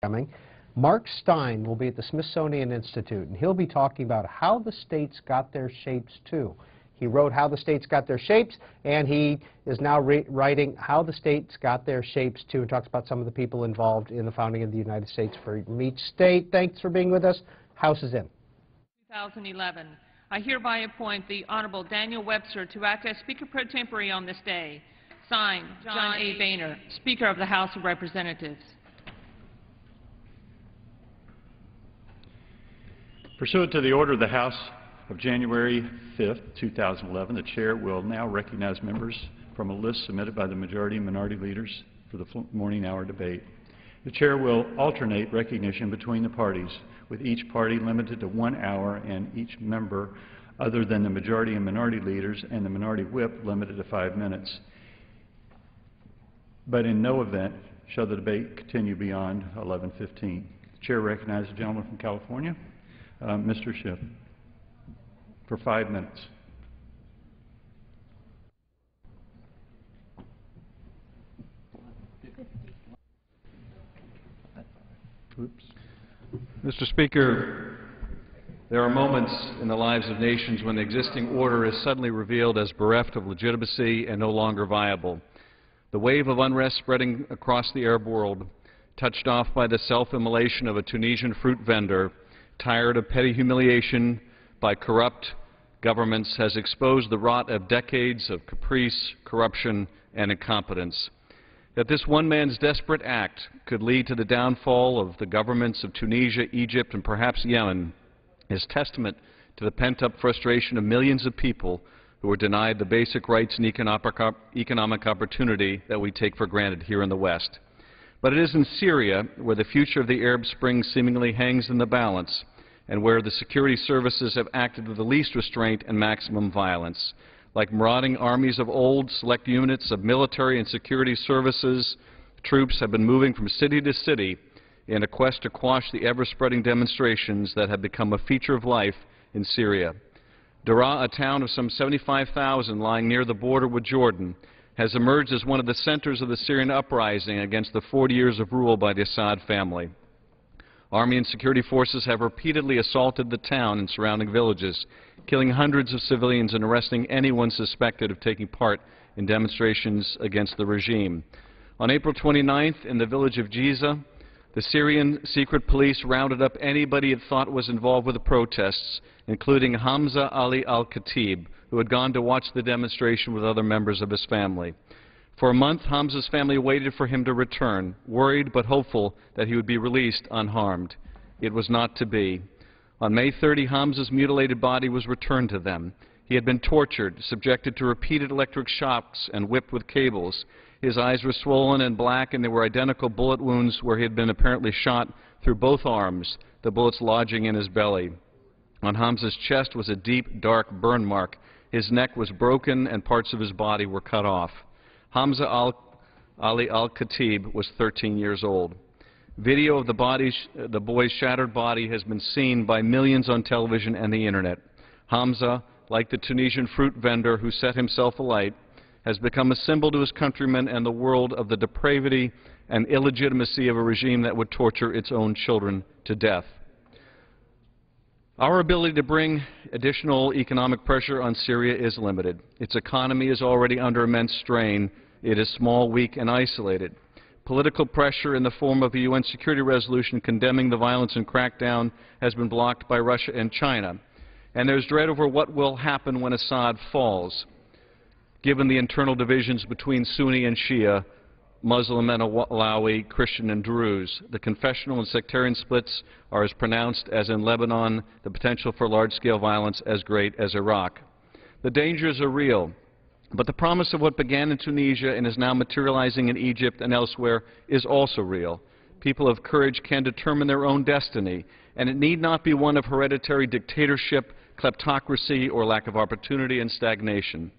coming. Mark Stein will be at the Smithsonian Institute, and he'll be talking about how the states got their shapes too. He wrote How the States Got Their Shapes, and he is now writing How the States Got Their Shapes too, and talks about some of the people involved in the founding of the United States from each state. Thanks for being with us. House is in. 2011. I hereby appoint the Honorable Daniel Webster to act as Speaker Pro Tempore on this day. Signed, John A. Boehner, Speaker of the House of Representatives. Pursuant to the order of the House of January 5th, 2011, the Chair will now recognize members from a list submitted by the majority and minority leaders for the morning hour debate. The Chair will alternate recognition between the parties, with each party limited to 1 hour and each member other than the majority and minority leaders and the minority whip limited to 5 minutes. But in no event shall the debate continue beyond 11:15. The Chair recognizes the gentleman from California, Mr. Schiff, for 5 minutes. Oops. Mr. Speaker, there are moments in the lives of nations when the existing order is suddenly revealed as bereft of legitimacy and no longer viable. The wave of unrest spreading across the Arab world, touched off by the self-immolation of a Tunisian fruit vendor, tired of petty humiliation by corrupt governments, has exposed the rot of decades of caprice, corruption, and incompetence. That this one man's desperate act could lead to the downfall of the governments of Tunisia, Egypt, and perhaps Yemen is testament to the pent-up frustration of millions of people who are denied the basic rights and economic opportunity that we take for granted here in the West. But it is in Syria where the future of the Arab Spring seemingly hangs in the balance, and where the security services have acted with the least restraint and maximum violence. Like marauding armies of old, select units of military and security services, troops have been moving from city to city in a quest to quash the ever-spreading demonstrations that have become a feature of life in Syria. Daraa, a town of some 75,000 lying near the border with Jordan, has emerged as one of the centers of the Syrian uprising against the 40 years of rule by the Assad family. Army and security forces have repeatedly assaulted the town and surrounding villages, killing hundreds of civilians and arresting anyone suspected of taking part in demonstrations against the regime. On April 29th, in the village of Jiza, the Syrian secret police rounded up anybody it thought was involved with the protests, including Hamza Ali al-Khatib, who had gone to watch the demonstration with other members of his family. For a month, Hamza's family waited for him to return, worried but hopeful that he would be released unharmed. It was not to be. On May 30, Hamza's mutilated body was returned to them. He had been tortured, subjected to repeated electric shocks, and whipped with cables. His eyes were swollen and black, and there were identical bullet wounds where he had been apparently shot through both arms, the bullets lodging in his belly. On Hamza's chest was a deep, dark burn mark. His neck was broken, and parts of his body were cut off. Hamza Ali al-Khatib was 13 years old. Video of the boy's shattered body has been seen by millions on television and the Internet. Hamza, like the Tunisian fruit vendor who set himself alight, has become a symbol to his countrymen and the world of the depravity and illegitimacy of a regime that would torture its own children to death. Our ability to bring additional economic pressure on Syria is limited. Its economy is already under immense strain. It is small, weak, and isolated. Political pressure in the form of a UN security resolution condemning the violence and crackdown has been blocked by Russia and China. And there's dread over what will happen when Assad falls, given the internal divisions between Sunni and Shia, Muslim and Alawi, Christian and Druze. The confessional and sectarian splits are as pronounced as in Lebanon, the potential for large-scale violence as great as Iraq. The dangers are real, but the promise of what began in Tunisia and is now materializing in Egypt and elsewhere is also real. People of courage can determine their own destiny, and it need not be one of hereditary dictatorship, kleptocracy, or lack of opportunity and stagnation.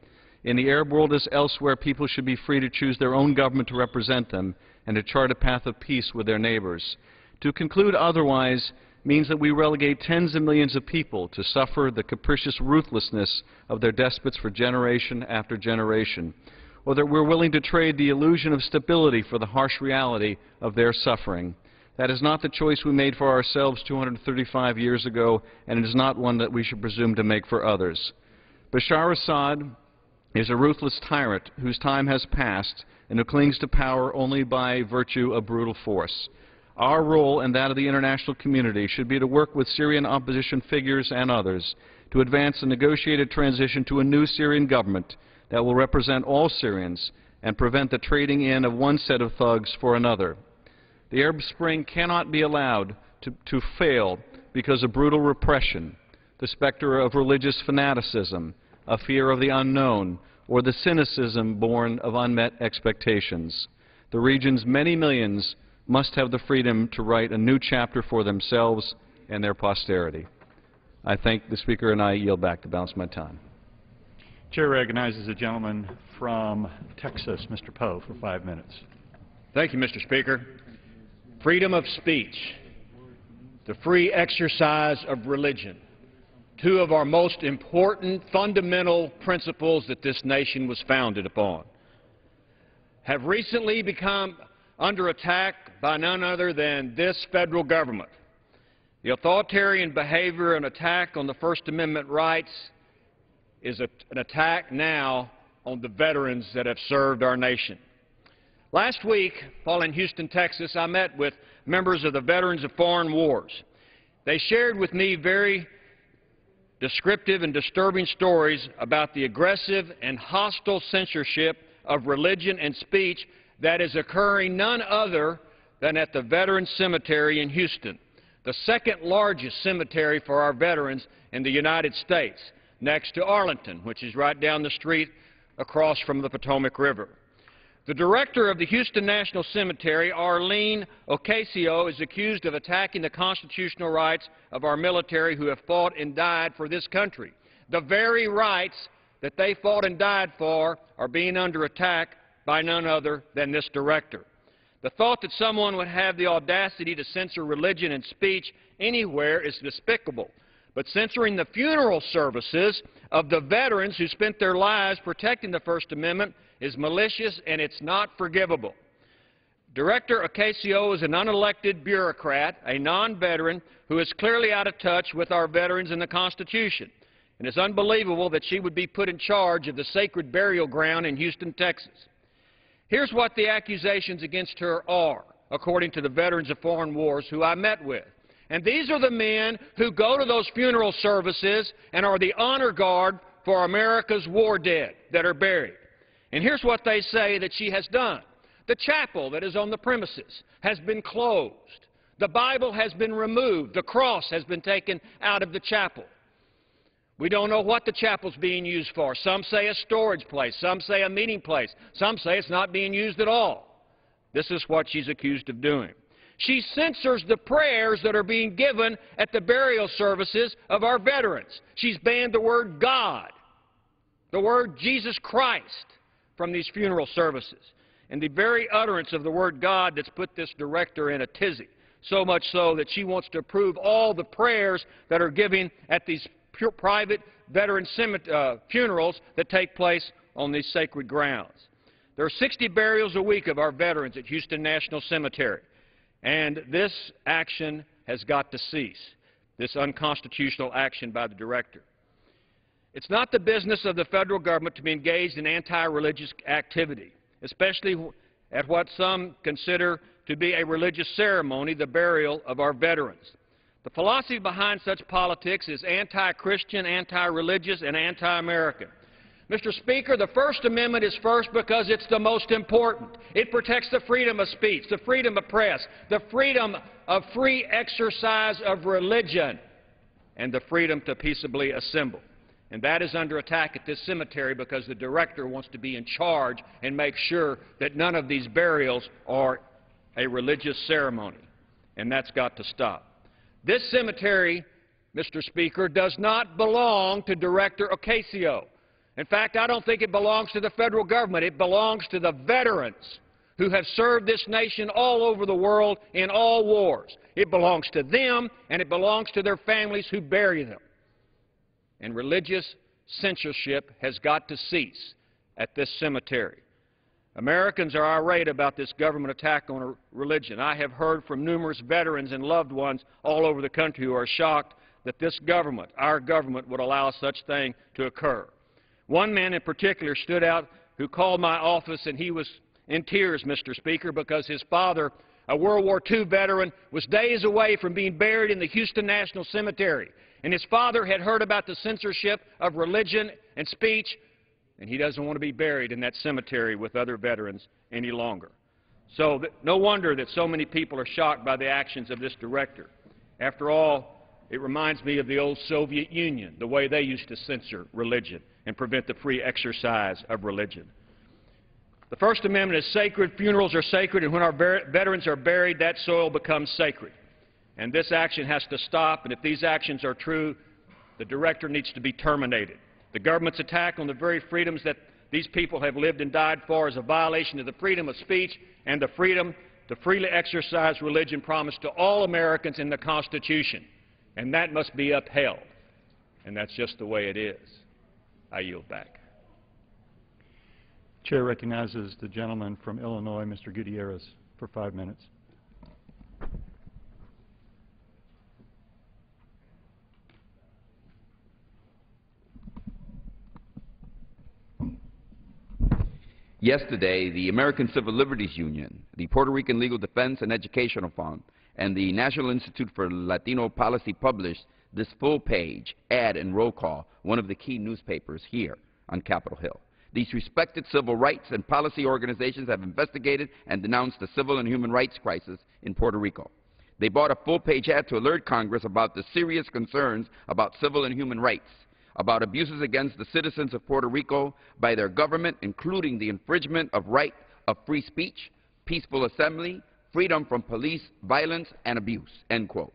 In the Arab world as elsewhere, people should be free to choose their own government to represent them and to chart a path of peace with their neighbors. To conclude otherwise means that we relegate tens of millions of people to suffer the capricious ruthlessness of their despots for generation after generation, or that we're willing to trade the illusion of stability for the harsh reality of their suffering. That is not the choice we made for ourselves 235 years ago, and it is not one that we should presume to make for others. Bashar Assad is a ruthless tyrant whose time has passed and who clings to power only by virtue of brutal force. Our role and that of the international community should be to work with Syrian opposition figures and others to advance a negotiated transition to a new Syrian government that will represent all Syrians and prevent the trading in of one set of thugs for another. The Arab Spring cannot be allowed to fail because of brutal repression, the specter of religious fanaticism, a fear of the unknown, or the cynicism born of unmet expectations. The region's many millions must have the freedom to write a new chapter for themselves and their posterity. I thank the Speaker, and I yield back the balance of my time. Chair recognizes the gentleman from Texas, Mr. Poe, for 5 minutes. Thank you, Mr. Speaker. Freedom of speech, the free exercise of religion, two of our most important fundamental principles that this nation was founded upon, have recently become under attack by none other than this federal government. The authoritarian behavior and attack on the First Amendment rights is an attack now on the veterans that have served our nation. Last week, while in Houston, Texas, I met with members of the Veterans of Foreign Wars. They shared with me very descriptive and disturbing stories about the aggressive and hostile censorship of religion and speech that is occurring none other than at the Veterans Cemetery in Houston, the second largest cemetery for our veterans in the United States, next to Arlington, which is right down the street across from the Potomac River. The director of the Houston National Cemetery, Arlene Ocasio, is accused of attacking the constitutional rights of our military who have fought and died for this country. The very rights that they fought and died for are being under attack by none other than this director. The thought that someone would have the audacity to censor religion and speech anywhere is despicable. But censoring the funeral services of the veterans who spent their lives protecting the First Amendment is malicious, and it's not forgivable. Director Ocasio is an unelected bureaucrat, a non-veteran who is clearly out of touch with our veterans and the Constitution. And it's unbelievable that she would be put in charge of the sacred burial ground in Houston, Texas. Here's what the accusations against her are, according to the Veterans of Foreign Wars who I met with. And these are the men who go to those funeral services and are the honor guard for America's war dead that are buried. And here's what they say that she has done. The chapel that is on the premises has been closed. The Bible has been removed. The cross has been taken out of the chapel. We don't know what the chapel's being used for. Some say a storage place. Some say a meeting place. Some say it's not being used at all. This is what she's accused of doing. She censors the prayers that are being given at the burial services of our veterans. She's banned the word God, the word Jesus Christ from these funeral services. And the very utterance of the word God that's put this director in a tizzy, so much so that she wants to approve all the prayers that are given at these private veteran funerals that take place on these sacred grounds. There are 60 burials a week of our veterans at Houston National Cemetery, and this action has got to cease, this unconstitutional action by the director. It's not the business of the federal government to be engaged in anti-religious activity, especially at what some consider to be a religious ceremony, the burial of our veterans. The philosophy behind such politics is anti-Christian, anti-religious, and anti-American. Mr. Speaker, the First Amendment is first because it's the most important. It protects the freedom of speech, the freedom of press, the freedom of free exercise of religion, and the freedom to peaceably assemble. And that is under attack at this cemetery because the director wants to be in charge and make sure that none of these burials are a religious ceremony. And that's got to stop. This cemetery, Mr. Speaker, does not belong to Director Ocasio. In fact, I don't think it belongs to the federal government. It belongs to the veterans who have served this nation all over the world in all wars. It belongs to them, and it belongs to their families who bury them. And religious censorship has got to cease at this cemetery. Americans are irate about this government attack on religion. I have heard from numerous veterans and loved ones all over the country who are shocked that this government, our government, would allow such thing to occur. One man in particular stood out who called my office, and he was in tears, Mr. Speaker, because his father, a World War II veteran, was days away from being buried in the Houston National Cemetery. And his father had heard about the censorship of religion and speech, and he doesn't want to be buried in that cemetery with other veterans any longer. So no wonder that so many people are shocked by the actions of this director. After all, it reminds me of the old Soviet Union, the way they used to censor religion and prevent the free exercise of religion. The First Amendment is sacred, funerals are sacred, and when our veterans are buried, that soil becomes sacred. And this action has to stop, and if these actions are true, the director needs to be terminated. The government's attack on the very freedoms that these people have lived and died for is a violation of the freedom of speech and the freedom to freely exercise religion promised to all Americans in the Constitution. And that must be upheld. And that's just the way it is. I yield back. Chair recognizes the gentleman from Illinois, Mr. Gutierrez, for 5 minutes. Yesterday, the American Civil Liberties Union, the Puerto Rican Legal Defense and Educational Fund, and the National Institute for Latino Policy published this full-page ad and roll call, one of the key newspapers here on Capitol Hill. These respected civil rights and policy organizations have investigated and denounced the civil and human rights crisis in Puerto Rico. They bought a full-page ad to alert Congress about the serious concerns about civil and human rights, about abuses against the citizens of Puerto Rico by their government, including the infringement of right of free speech, peaceful assembly, freedom from police violence and abuse, end quote.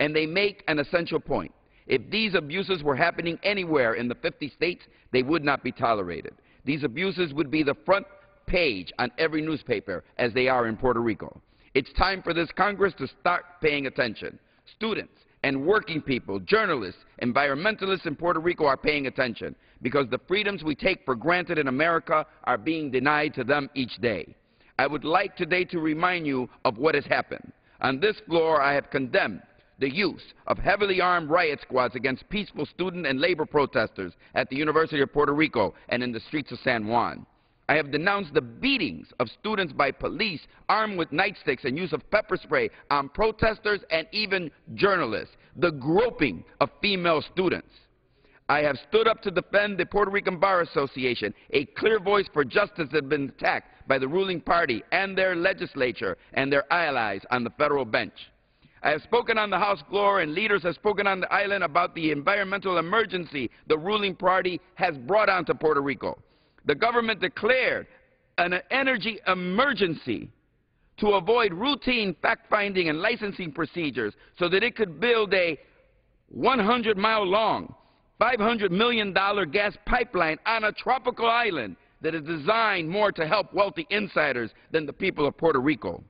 And they make an essential point. If these abuses were happening anywhere in the 50 states, they would not be tolerated. These abuses would be the front page on every newspaper, as they are in Puerto Rico. It's time for this Congress to start paying attention. Students and working people, journalists, environmentalists in Puerto Rico are paying attention because the freedoms we take for granted in America are being denied to them each day. I would like today to remind you of what has happened. On this floor, I have condemned the use of heavily armed riot squads against peaceful student and labor protesters at the University of Puerto Rico and in the streets of San Juan. I have denounced the beatings of students by police armed with nightsticks and use of pepper spray on protesters and even journalists, the groping of female students. I have stood up to defend the Puerto Rican Bar Association, a clear voice for justice that has been attacked by the ruling party and their legislature and their allies on the federal bench. I have spoken on the House floor, and leaders have spoken on the island about the environmental emergency the ruling party has brought onto Puerto Rico. The government declared an energy emergency to avoid routine fact-finding and licensing procedures so that it could build a 100-mile-long, $500 million gas pipeline on a tropical island that is designed more to help wealthy insiders than the people of Puerto Rico.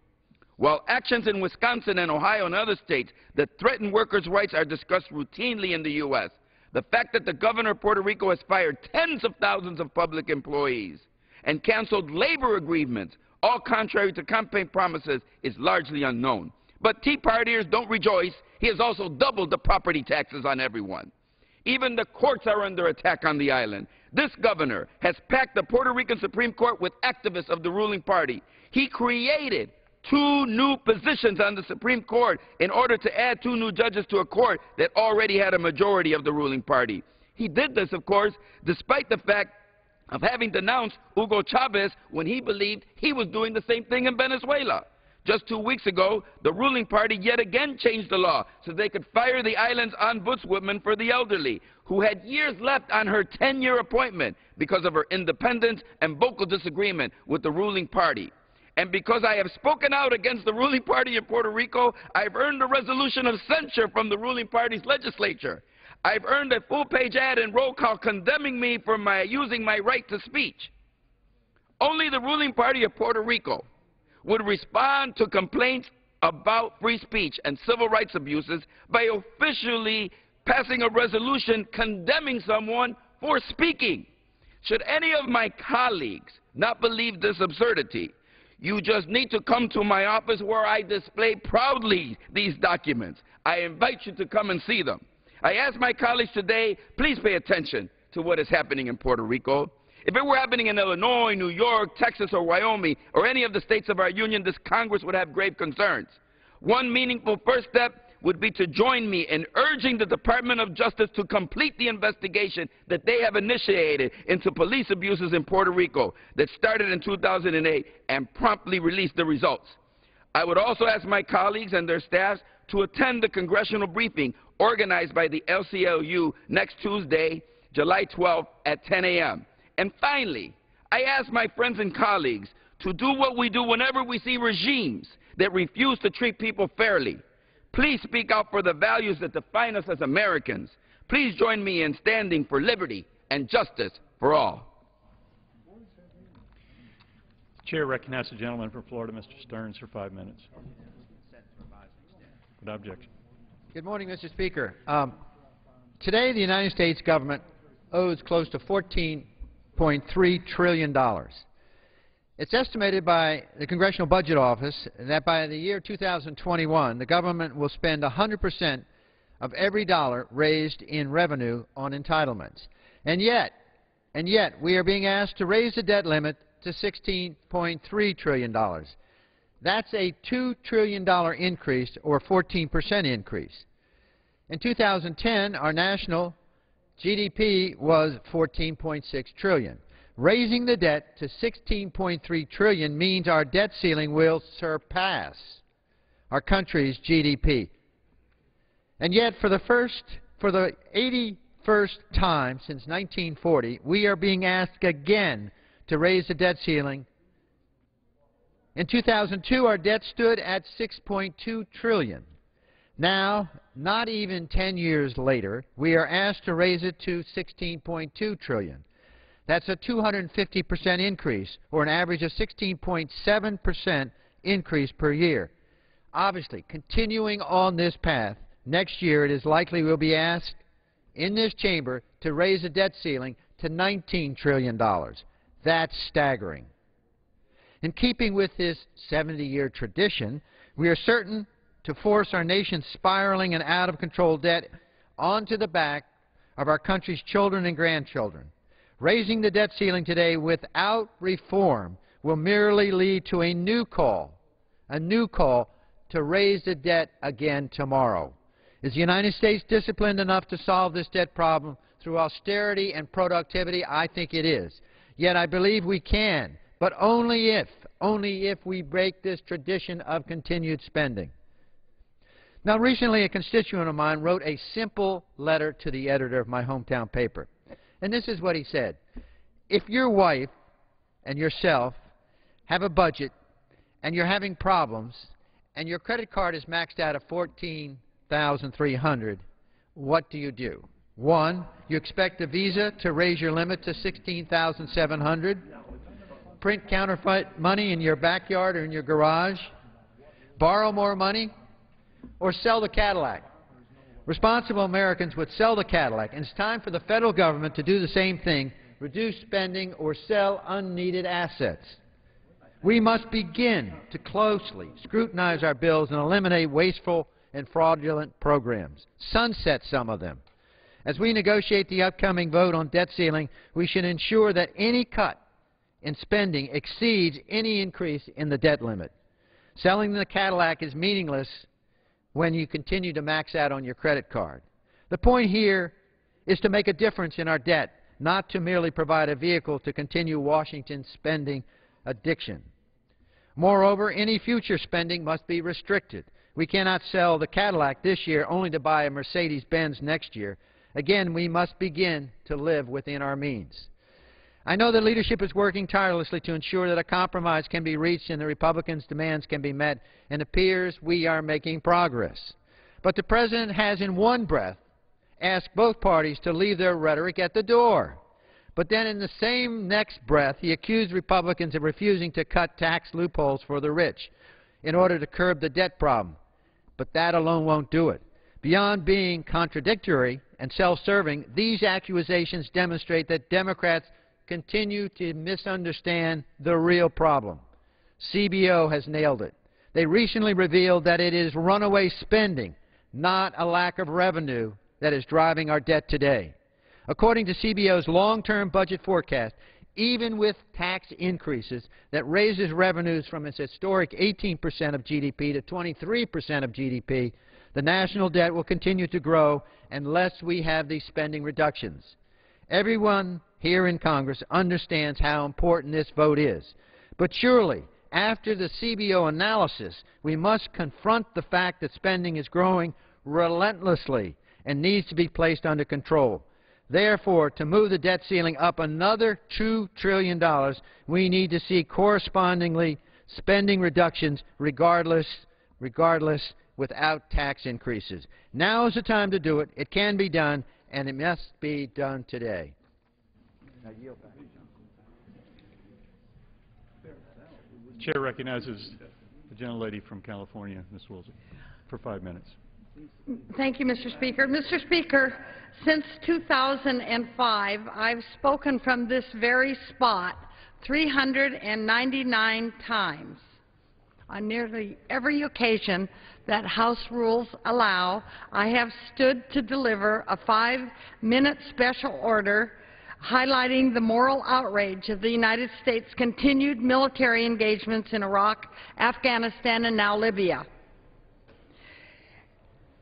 While actions in Wisconsin and Ohio and other states that threaten workers' rights are discussed routinely in the U.S., the fact that the governor of Puerto Rico has fired tens of thousands of public employees and canceled labor agreements, all contrary to campaign promises, is largely unknown. But Tea Partiers don't rejoice. He has also doubled the property taxes on everyone. Even the courts are under attack on the island. This governor has packed the Puerto Rican Supreme Court with activists of the ruling party. He created 2 new positions on the Supreme Court in order to add 2 new judges to a court that already had a majority of the ruling party. He did this, of course, despite the fact of having denounced Hugo Chavez when he believed he was doing the same thing in Venezuela. Just 2 weeks ago, the ruling party yet again changed the law so they could fire the island's ombudswoman for the elderly, who had years left on her 10-year appointment because of her independence and vocal disagreement with the ruling party. And because I have spoken out against the ruling party in Puerto Rico, I've earned a resolution of censure from the ruling party's legislature. I've earned a full-page ad and roll call condemning me for using my right to speech. Only the ruling party of Puerto Rico would respond to complaints about free speech and civil rights abuses by officially passing a resolution condemning someone for speaking. Should any of my colleagues not believe this absurdity. You just need to come to my office where I display proudly these documents. I invite you to come and see them. I ask my colleagues today, please pay attention to what is happening in Puerto Rico. If it were happening in Illinois, New York, Texas, or Wyoming, or any of the states of our union, this Congress would have grave concerns. One meaningful first step would be to join me in urging the Department of Justice to complete the investigation that they have initiated into police abuses in Puerto Rico that started in 2008 and promptly release the results. I would also ask my colleagues and their staffs to attend the congressional briefing organized by the LCLU next Tuesday, July 12th at 10 a.m. And finally, I ask my friends and colleagues to do what we do whenever we see regimes that refuse to treat people fairly. Please speak out for the values that define us as Americans. Please join me in standing for liberty and justice for all. The chair recognizes the gentleman from Florida, Mr. Stearns, for 5 minutes. Without objection. Good morning, Mr. Speaker. Today, the United States government owes close to $14.3 trillion. It's estimated by the Congressional Budget Office that by the year 2021, the government will spend 100% of every dollar raised in revenue on entitlements. And yet, we are being asked to raise the debt limit to $16.3 trillion. That's a $2 trillion increase, or 14% increase. In 2010, our national GDP was $14.6 trillion. Raising the debt to $16.3 trillion means our debt ceiling will surpass our country's GDP. And yet, for the 81st time since 1940, we are being asked again to raise the debt ceiling. In 2002, our debt stood at $6.2 trillion. Now, not even 10 years later, we are asked to raise it to $16.2 trillion. That's a 250% increase, or an average of 16.7% increase per year. Obviously, continuing on this path, next year it is likely we'll be asked in this chamber to raise the debt ceiling to $19 trillion. That's staggering. In keeping with this 70-year tradition, we are certain to force our nation's spiraling and out-of-control debt onto the back of our country's children and grandchildren. Raising the debt ceiling today without reform will merely lead to a new call to raise the debt again tomorrow. Is the United States disciplined enough to solve this debt problem through austerity and productivity? I think it is. Yet I believe we can, but only if we break this tradition of continued spending. Now, recently a constituent of mine wrote a simple letter to the editor of my hometown paper. And this is what he said. If your wife and yourself have a budget and you're having problems and your credit card is maxed out at $14,300, what do you do? One, you expect a Visa to raise your limit to $16,700, print counterfeit money in your backyard or in your garage, borrow more money, or sell the Cadillac. Responsible Americans would sell the Cadillac, and it's time for the federal government to do the same thing, reduce spending or sell unneeded assets. We must begin to closely scrutinize our bills and eliminate wasteful and fraudulent programs, sunset some of them. As we negotiate the upcoming vote on debt ceiling, we should ensure that any cut in spending exceeds any increase in the debt limit. Selling the Cadillac is meaningless when you continue to max out on your credit card. The point here is to make a difference in our debt, not to merely provide a vehicle to continue Washington's spending addiction. Moreover, any future spending must be restricted. We cannot sell the Cadillac this year only to buy a Mercedes-Benz next year. Again, we must begin to live within our means. I know that leadership is working tirelessly to ensure that a compromise can be reached and the Republicans' demands can be met, and it appears we are making progress. But the President has in one breath asked both parties to leave their rhetoric at the door. But then in the same next breath, he accused Republicans of refusing to cut tax loopholes for the rich in order to curb the debt problem. But that alone won't do it. Beyond being contradictory and self-serving, these accusations demonstrate that Democrats continue to misunderstand the real problem. CBO has nailed it. They recently revealed that it is runaway spending, not a lack of revenue, that is driving our debt today. According to CBO's long-term budget forecast, even with tax increases that raises revenues from its historic 18% of GDP to 23% of GDP, the national debt will continue to grow unless we have these spending reductions. Everyone here in Congress understands how important this vote is. But surely, after the CBO analysis, we must confront the fact that spending is growing relentlessly and needs to be placed under control. Therefore, to move the debt ceiling up another $2 trillion, we need to see correspondingly spending reductions regardless without tax increases. Now is the time to do it. It can be done, and it must be done today. The Chair recognizes the gentlelady from California, Ms. Woolsey, for 5 minutes. Thank you, Mr. Speaker. Mr. Speaker, since 2005, I've spoken from this very spot 399 times. On nearly every occasion that House rules allow, I have stood to deliver a 5-minute special order highlighting the moral outrage of the United States' continued military engagements in Iraq, Afghanistan, and now Libya.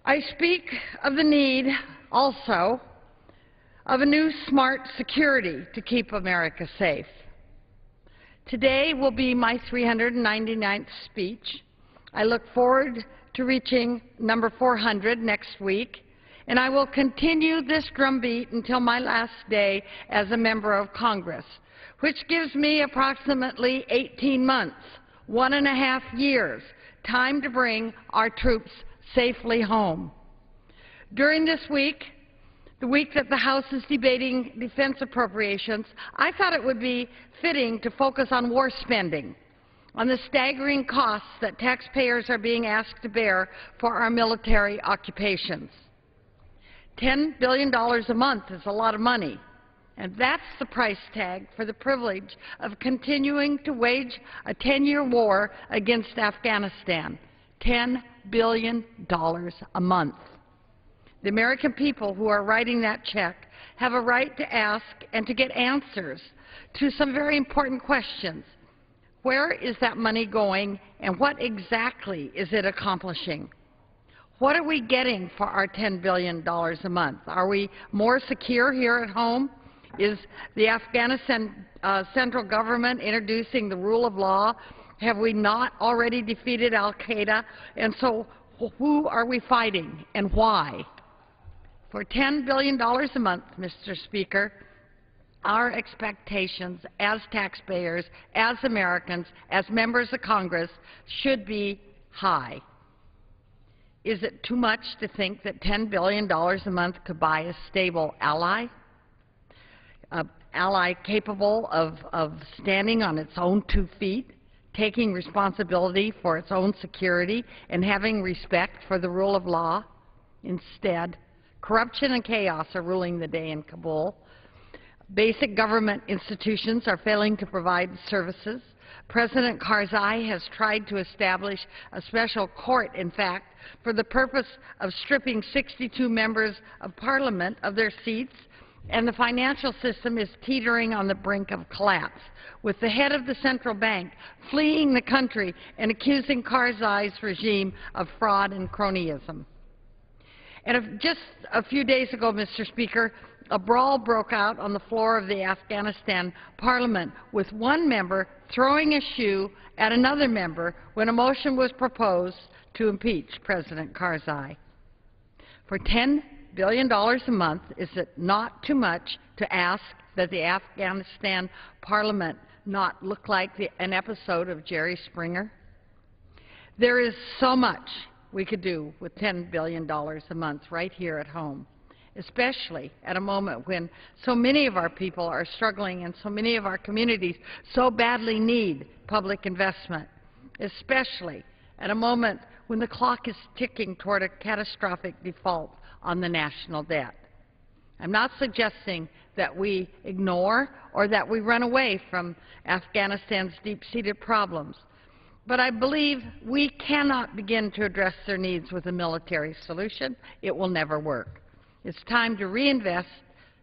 I speak of the need also of a new smart security to keep America safe. Today will be my 399th speech. I look forward to reaching number 400 next week, and I will continue this drumbeat until my last day as a member of Congress, which gives me approximately 18 months, 1.5 years, time to bring our troops safely home. During this week, the week that the House is debating defense appropriations, I thought it would be fitting to focus on war spending, on the staggering costs that taxpayers are being asked to bear for our military occupations. $10 billion a month is a lot of money, and that's the price tag for the privilege of continuing to wage a 10-year war against Afghanistan. $10 billion a month. The American people who are writing that check have a right to ask and to get answers to some very important questions. Where is that money going, and what exactly is it accomplishing? What are we getting for our $10 billion a month? Are we more secure here at home? Is the Afghanistan central government introducing the rule of law? Have we not already defeated al-Qaeda? And so who are we fighting and why? For $10 billion a month, Mr. Speaker, our expectations as taxpayers, as Americans, as members of Congress should be high. Is it too much to think that $10 billion a month could buy a stable ally? An ally capable of standing on its own 2 feet, taking responsibility for its own security, and having respect for the rule of law? Instead, corruption and chaos are ruling the day in Kabul. Basic government institutions are failing to provide services. President Karzai has tried to establish a special court, in fact, for the purpose of stripping 62 members of Parliament of their seats, and the financial system is teetering on the brink of collapse, with the head of the central bank fleeing the country and accusing Karzai's regime of fraud and cronyism. And just a few days ago, Mr. Speaker, a brawl broke out on the floor of the Afghanistan Parliament, with one member throwing a shoe at another member when a motion was proposed to impeach President Karzai. For $10 billion a month, is it not too much to ask that the Afghanistan Parliament not look like an episode of Jerry Springer? There is so much we could do with $10 billion a month right here at home, especially at a moment when so many of our people are struggling and so many of our communities so badly need public investment, especially at a moment when the clock is ticking toward a catastrophic default on the national debt. I'm not suggesting that we ignore or that we run away from Afghanistan's deep-seated problems, but I believe we cannot begin to address their needs with a military solution. It will never work. It's time to reinvest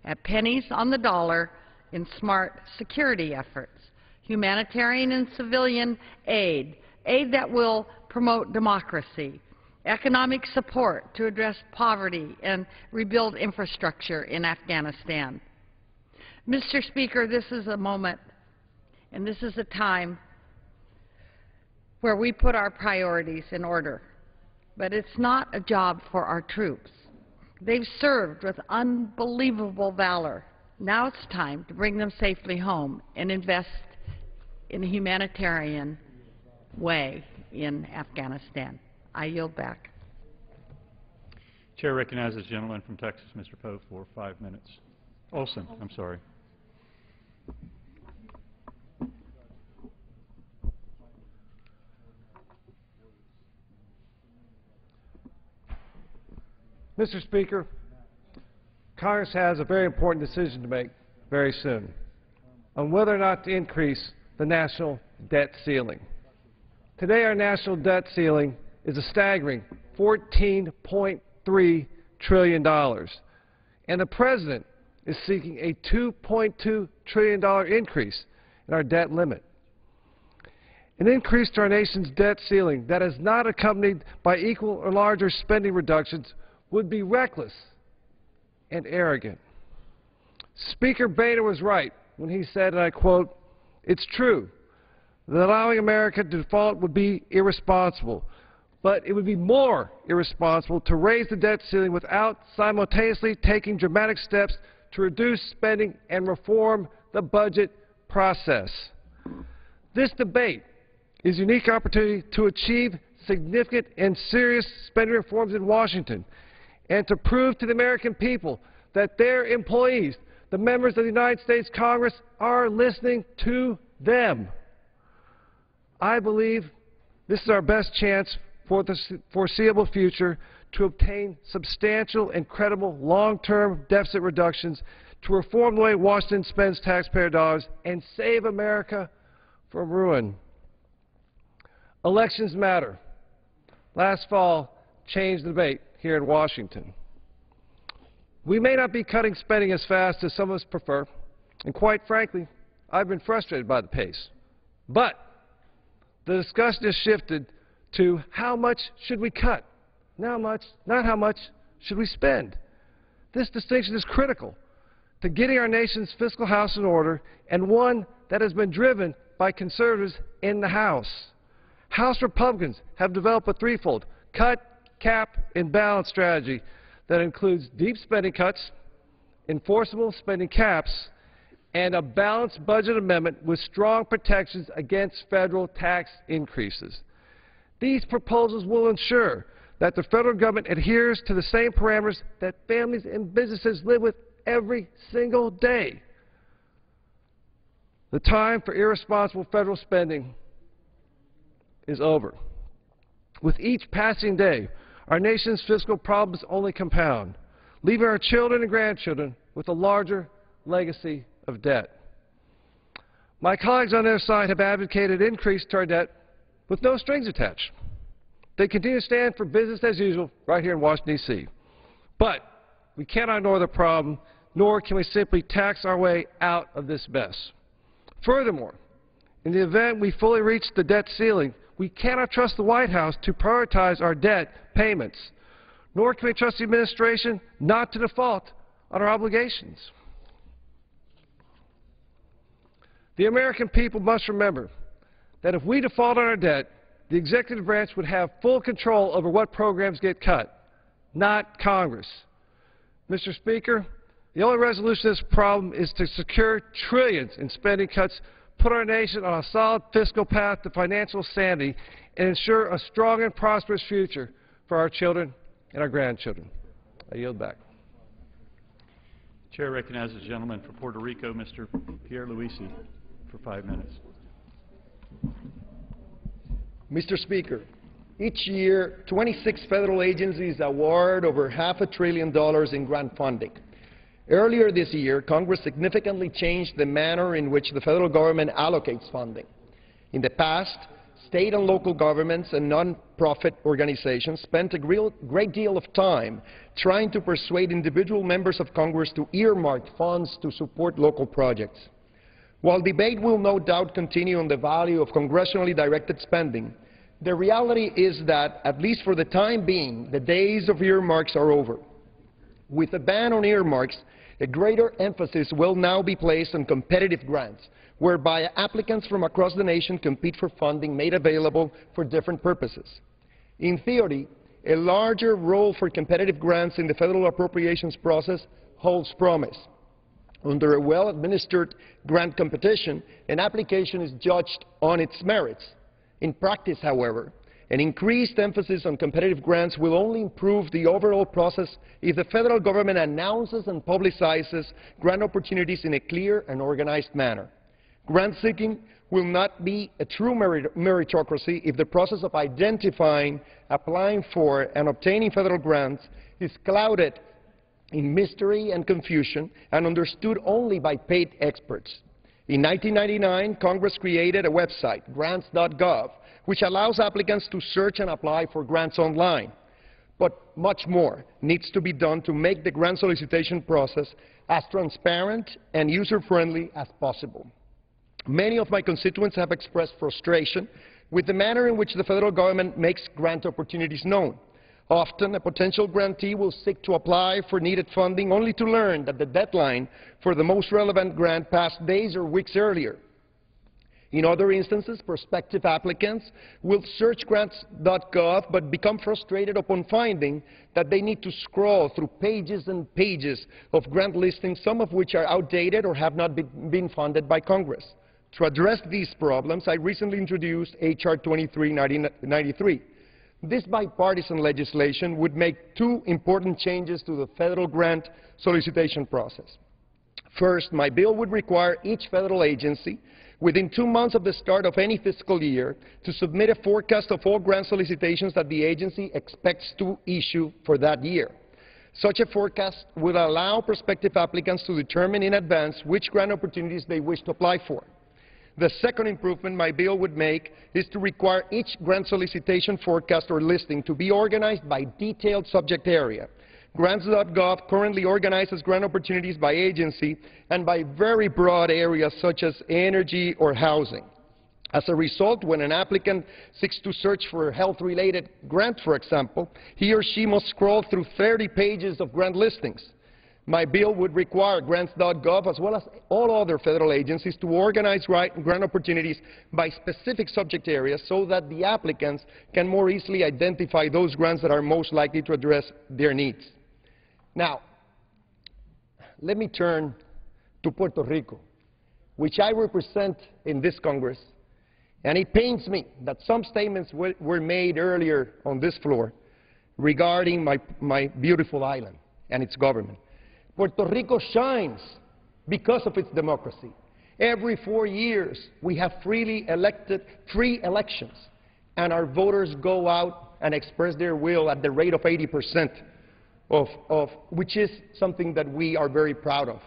at pennies on the dollar in smart security efforts, humanitarian and civilian aid, aid that will promote democracy, economic support to address poverty and rebuild infrastructure in Afghanistan. Mr. Speaker, this is a moment and this is a time where we put our priorities in order. But it's not a job for our troops. They've served with unbelievable valor. Now it's time to bring them safely home and invest in a humanitarian way in Afghanistan. I yield back. Chair recognizes the gentleman from Texas, Mr. Poe, for 5 minutes. Olson, I'm sorry. Mr. Speaker, Congress has a very important decision to make very soon on whether or not to increase the national debt ceiling. Today, our national debt ceiling is a staggering $14.3 trillion, and the President is seeking a $2.2 trillion increase in our debt limit. An increase to our nation's debt ceiling that is not accompanied by equal or larger spending reductions would be reckless and arrogant. Speaker Boehner was right when he said, and I quote, "It's true that allowing America to default would be irresponsible, but it would be more irresponsible to raise the debt ceiling without simultaneously taking dramatic steps to reduce spending and reform the budget process." This debate is a unique opportunity to achieve significant and serious spending reforms in Washington and to prove to the American people that their employees, the members of the United States Congress, are listening to them. I believe this is our best chance for the foreseeable future to obtain substantial and credible long-term deficit reductions, to reform the way Washington spends taxpayer dollars, and save America from ruin. Elections matter. Last fall changed the debate here in Washington. We may not be cutting spending as fast as some of us prefer, and quite frankly, I've been frustrated by the pace. But the discussion has shifted to how much should we cut, not how much should we spend. This distinction is critical to getting our nation's fiscal house in order, and one that has been driven by conservatives in the House. House Republicans have developed a threefold cut, cap, and balance strategy that includes deep spending cuts, enforceable spending caps, and a balanced budget amendment with strong protections against federal tax increases. These proposals will ensure that the federal government adheres to the same parameters that families and businesses live with every single day. The time for irresponsible federal spending is over. With each passing day, our nation's fiscal problems only compound, leaving our children and grandchildren with a larger legacy of debt. My colleagues on their side have advocated an increase to our debt with no strings attached. They continue to stand for business as usual right here in Washington, D.C. But we cannot ignore the problem, nor can we simply tax our way out of this mess. Furthermore, in the event we fully reach the debt ceiling, we cannot trust the White House to prioritize our debt payments, nor can we trust the administration not to default on our obligations. The American people must remember that if we default on our debt, the executive branch would have full control over what programs get cut, not Congress. Mr. Speaker, the only resolution to this problem is to secure trillions in spending cuts, put our nation on a solid fiscal path to financial sanity, and ensure a strong and prosperous future for our children and our grandchildren. I yield back. Chair recognizes the gentleman from Puerto Rico, Mr. Pierre Luisi, for 5 minutes. Mr. Speaker, each year, 26 federal agencies award over $500 billion in grant funding. Earlier this year, Congress significantly changed the manner in which the federal government allocates funding. In the past, state and local governments and non-profit organizations spent a great deal of time trying to persuade individual members of Congress to earmark funds to support local projects. While debate will no doubt continue on the value of congressionally directed spending, the reality is that, at least for the time being, the days of earmarks are over. With a ban on earmarks, a greater emphasis will now be placed on competitive grants, whereby applicants from across the nation compete for funding made available for different purposes. In theory, a larger role for competitive grants in the federal appropriations process holds promise. Under a well-administered grant competition, an application is judged on its merits. In practice, however, an increased emphasis on competitive grants will only improve the overall process if the federal government announces and publicizes grant opportunities in a clear and organized manner. Grant-seeking will not be a true meritocracy if the process of identifying, applying for, and obtaining federal grants is clouded in mystery and confusion and understood only by paid experts. In 1999, Congress created a website, grants.gov, which allows applicants to search and apply for grants online. But much more needs to be done to make the grant solicitation process as transparent and user-friendly as possible. Many of my constituents have expressed frustration with the manner in which the federal government makes grant opportunities known. Often, a potential grantee will seek to apply for needed funding only to learn that the deadline for the most relevant grant passed days or weeks earlier. In other instances, prospective applicants will search grants.gov but become frustrated upon finding that they need to scroll through pages and pages of grant listings, some of which are outdated or have not been funded by Congress. To address these problems, I recently introduced H.R. 2393. This bipartisan legislation would make two important changes to the federal grant solicitation process. First, my bill would require each federal agency, within 2 months of the start of any fiscal year, to submit a forecast of all grant solicitations that the agency expects to issue for that year. Such a forecast would allow prospective applicants to determine in advance which grant opportunities they wish to apply for. The second improvement my bill would make is to require each grant solicitation forecast or listing to be organized by detailed subject area. Grants.gov currently organizes grant opportunities by agency and by very broad areas such as energy or housing. As a result, when an applicant seeks to search for a health-related grant, for example, he or she must scroll through 30 pages of grant listings. My bill would require grants.gov, as well as all other federal agencies, to organize grant opportunities by specific subject areas so that the applicants can more easily identify those grants that are most likely to address their needs. Now, let me turn to Puerto Rico, which I represent in this Congress, and it pains me that some statements were made earlier on this floor regarding my beautiful island and its government. Puerto Rico shines because of its democracy. Every 4 years, we have free elections, and our voters go out and express their will at the rate of 80%, which is something that we are very proud of.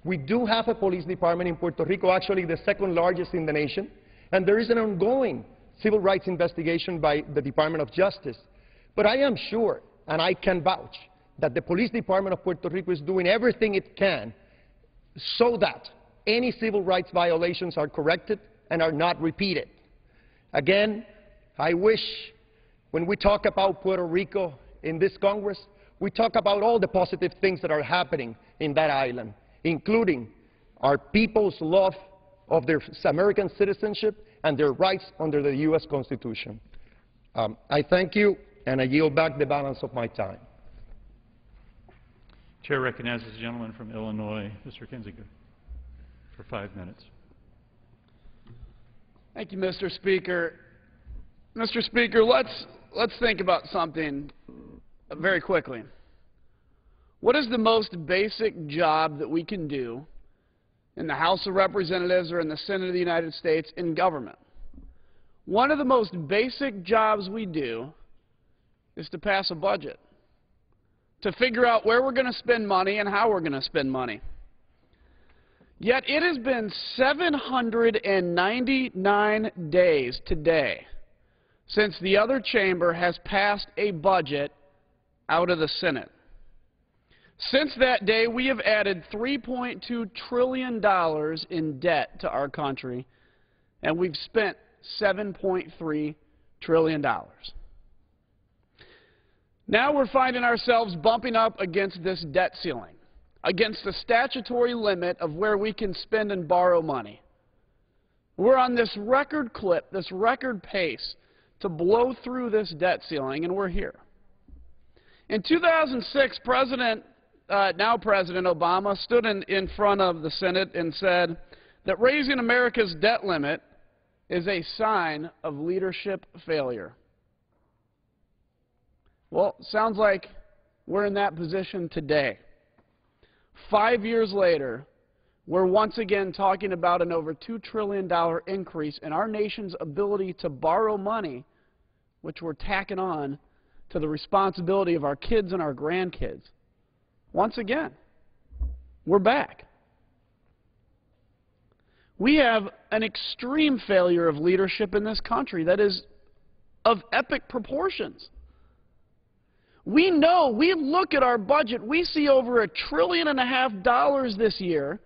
We do have a police department in Puerto Rico, actually the second largest in the nation, and there is an ongoing civil rights investigation by the Department of Justice. But I am sure, and I can vouch, that the Police Department of Puerto Rico is doing everything it can so that any civil rights violations are corrected and are not repeated. Again, I wish when we talk about Puerto Rico in this Congress, we talk about all the positive things that are happening in that island, including our people's love of their American citizenship and their rights under the U.S. Constitution. I thank you, and I yield back the balance of my time. Chair recognizes the gentleman from Illinois, Mr. Kinzinger, for 5 minutes. Thank you, Mr. Speaker. Mr. Speaker, let's think about something very quickly. What is the most basic job that we can do in the House of Representatives or in the Senate of the United States in government? One of the most basic jobs we do is to pass a budget. to figure out where we're going to spend money and how we're going to spend money. Yet it has been 799 days today since the other chamber has passed a budget out of the Senate. Since that day, we have added $3.2 trillion in debt to our country, and we've spent $7.3 trillion. Now we're finding ourselves bumping up against this debt ceiling, against the statutory limit of where we can spend and borrow money. We're on this record clip, this record pace to blow through this debt ceiling, and we're here. In 2006, now President Obama stood in front of the Senate and said that raising America's debt limit is a sign of leadership failure. Well, sounds like we're in that position today. 5 years later, we're once again talking about an over $2 trillion increase in our nation's ability to borrow money, which we're tacking on to the responsibility of our kids and our grandkids. Once again, we're back. We have an extreme failure of leadership in this country that is of epic proportions. We know, we look at our budget, we see over $1.5 trillion this year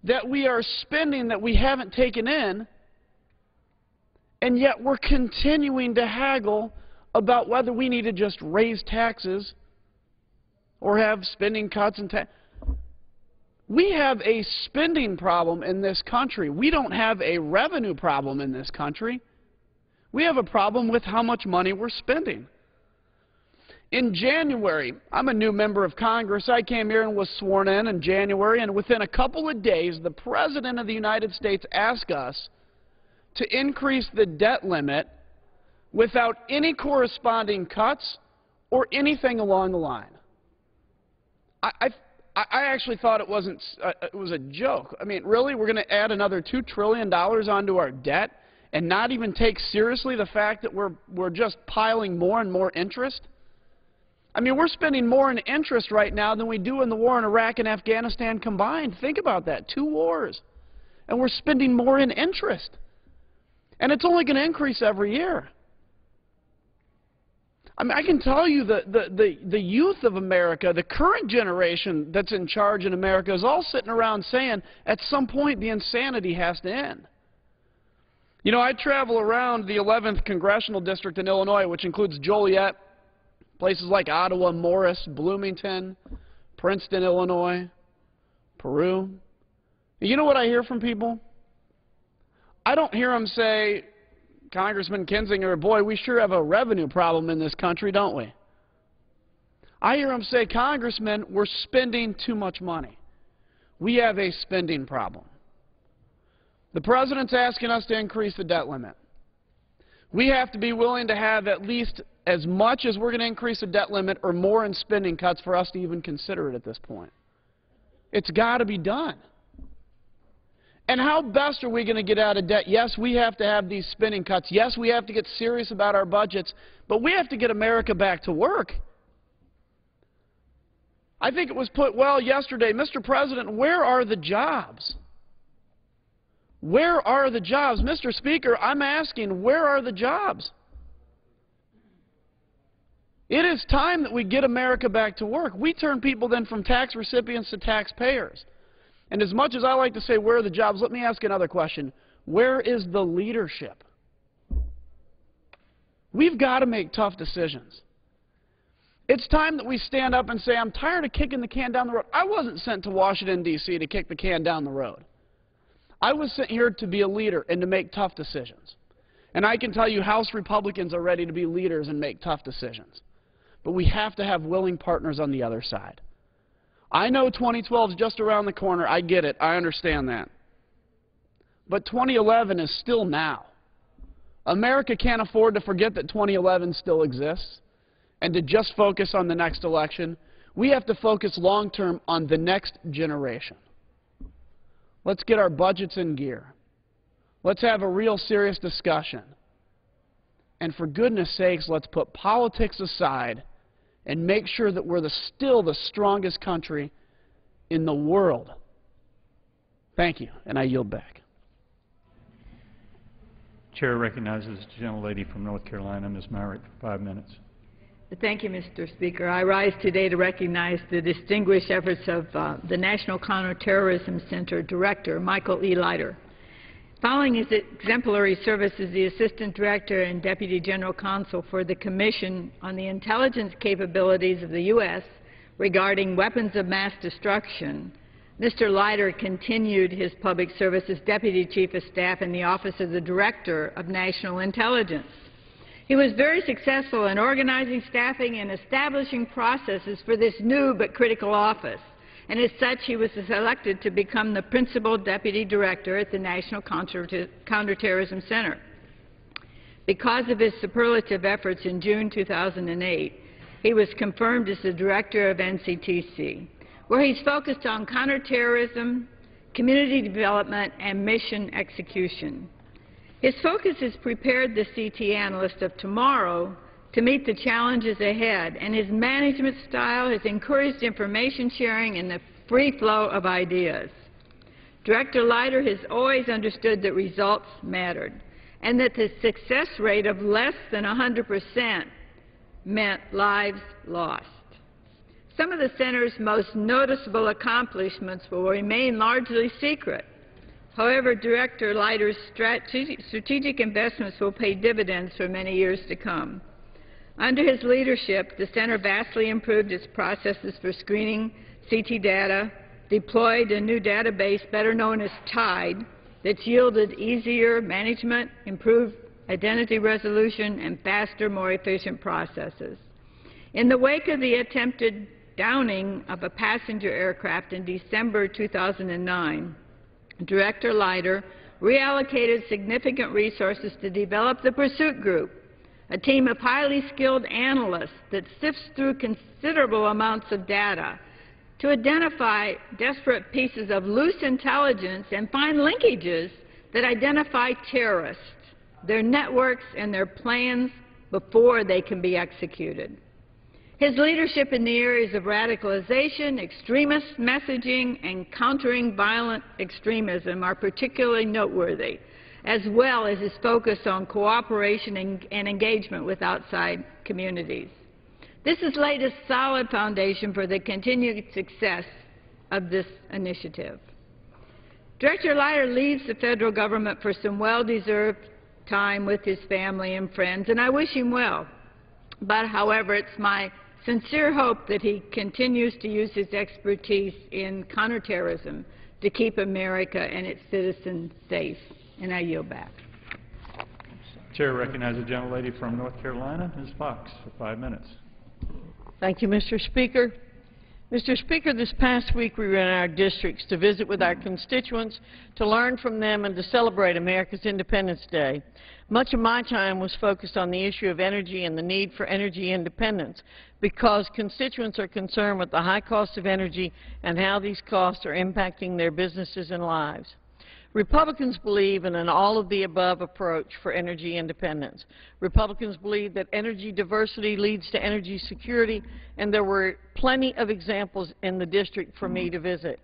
that we are spending that we haven't taken in, and yet we're continuing to haggle about whether we need to just raise taxes or have spending cuts and tax. We have a spending problem in this country. We don't have a revenue problem in this country. We have a problem with how much money we're spending. In January, I'm a new member of Congress. I came here and was sworn in January, and within a couple of days, the President of the United States asked us to increase the debt limit without any corresponding cuts or anything along the line. I actually thought it was a joke. I mean, really, we're going to add another $2 trillion onto our debt and not even take seriously the fact that we're just piling more and more interest? I mean, we're spending more in interest right now than we do in the war in Iraq and Afghanistan combined. Think about that, 2 wars. And we're spending more in interest. And it's only going to increase every year. I mean, I can tell you the youth of America, the current generation that's in charge in America, is all sitting around saying, at some point, the insanity has to end. You know, I travel around the 11th Congressional District in Illinois, which includes Joliet, places like Ottawa, Morris, Bloomington, Princeton, Illinois, Peru. You know what I hear from people? I don't hear them say, Congressman Kinzinger, boy, we sure have a revenue problem in this country, don't we? I hear them say, Congressman, we're spending too much money. We have a spending problem. The President's asking us to increase the debt limit. We have to be willing to have at least as much as we're going to increase the debt limit or more in spending cuts for us to even consider it at this point. It's got to be done. And how best are we going to get out of debt? Yes, we have to have these spending cuts. Yes, we have to get serious about our budgets, but we have to get America back to work. I think it was put well yesterday, Mr. President, where are the jobs? Where are the jobs? Mr. Speaker, I'm asking, where are the jobs? It is time that we get America back to work. We turn people then from tax recipients to taxpayers. And as much as I like to say, where are the jobs, let me ask another question. Where is the leadership? We've got to make tough decisions. It's time that we stand up and say, I'm tired of kicking the can down the road. I wasn't sent to Washington, D.C. to kick the can down the road. I was sent here to be a leader and to make tough decisions. And I can tell you House Republicans are ready to be leaders and make tough decisions. But we have to have willing partners on the other side. I know 2012 is just around the corner. I get it. I understand that. But 2011 is still now. America can't afford to forget that 2011 still exists and to just focus on the next election. We have to focus long-term on the next generation. Let's get our budgets in gear. Let's have a real serious discussion. And for goodness sakes, let's put politics aside and make sure that we're still the strongest country in the world. Thank you, and I yield back. Chair recognizes the gentlelady from North Carolina, Ms. Myrick, for 5 minutes. Thank you, Mr. Speaker. I rise today to recognize the distinguished efforts of the National Counterterrorism Center Director, Michael E. Leiter. Following his exemplary service as the Assistant Director and Deputy General Counsel for the Commission on the Intelligence Capabilities of the U.S. regarding weapons of mass destruction, Mr. Leiter continued his public service as Deputy Chief of Staff in the Office of the Director of National Intelligence. He was very successful in organizing, staffing, and establishing processes for this new but critical office, and as such he was selected to become the Principal Deputy Director at the National Counterterrorism Center. Because of his superlative efforts in June 2008, he was confirmed as the Director of NCTC, where he's focused on counterterrorism, community development, and mission execution. His focus has prepared the CT analyst of tomorrow to meet the challenges ahead, and his management style has encouraged information sharing and the free flow of ideas. Director Leiter has always understood that results mattered, and that the success rate of less than 100% meant lives lost. Some of the Center's most noticeable accomplishments will remain largely secret. However, Director Leiter's strategic investments will pay dividends for many years to come. Under his leadership, the Center vastly improved its processes for screening CT data, deployed a new database better known as TIDE that's yielded easier management, improved identity resolution, and faster, more efficient processes. In the wake of the attempted downing of a passenger aircraft in December 2009, Director Leiter reallocated significant resources to develop the Pursuit Group, a team of highly skilled analysts that sifts through considerable amounts of data to identify desperate pieces of loose intelligence and find linkages that identify terrorists, their networks, and their plans before they can be executed. His leadership in the areas of radicalization, extremist messaging, and countering violent extremism are particularly noteworthy, as well as his focus on cooperation and engagement with outside communities. This has laid a solid foundation for the continued success of this initiative. Director Leiter leaves the federal government for some well-deserved time with his family and friends, and I wish him well. But, however, it's my sincere hope that he continues to use his expertise in counterterrorism to keep America and its citizens safe. And I yield back. Chair recognizes the gentlelady from North Carolina, Ms. Fox, for 5 minutes. Thank you, Mr. Speaker. Mr. Speaker, this past week we were in our districts to visit with our constituents, to learn from them, and to celebrate America's Independence Day. Much of my time was focused on the issue of energy and the need for energy independence, because constituents are concerned with the high cost of energy and how these costs are impacting their businesses and lives. Republicans believe in an all-of-the-above approach for energy independence. Republicans believe that energy diversity leads to energy security, and there were plenty of examples in the district for me to visit.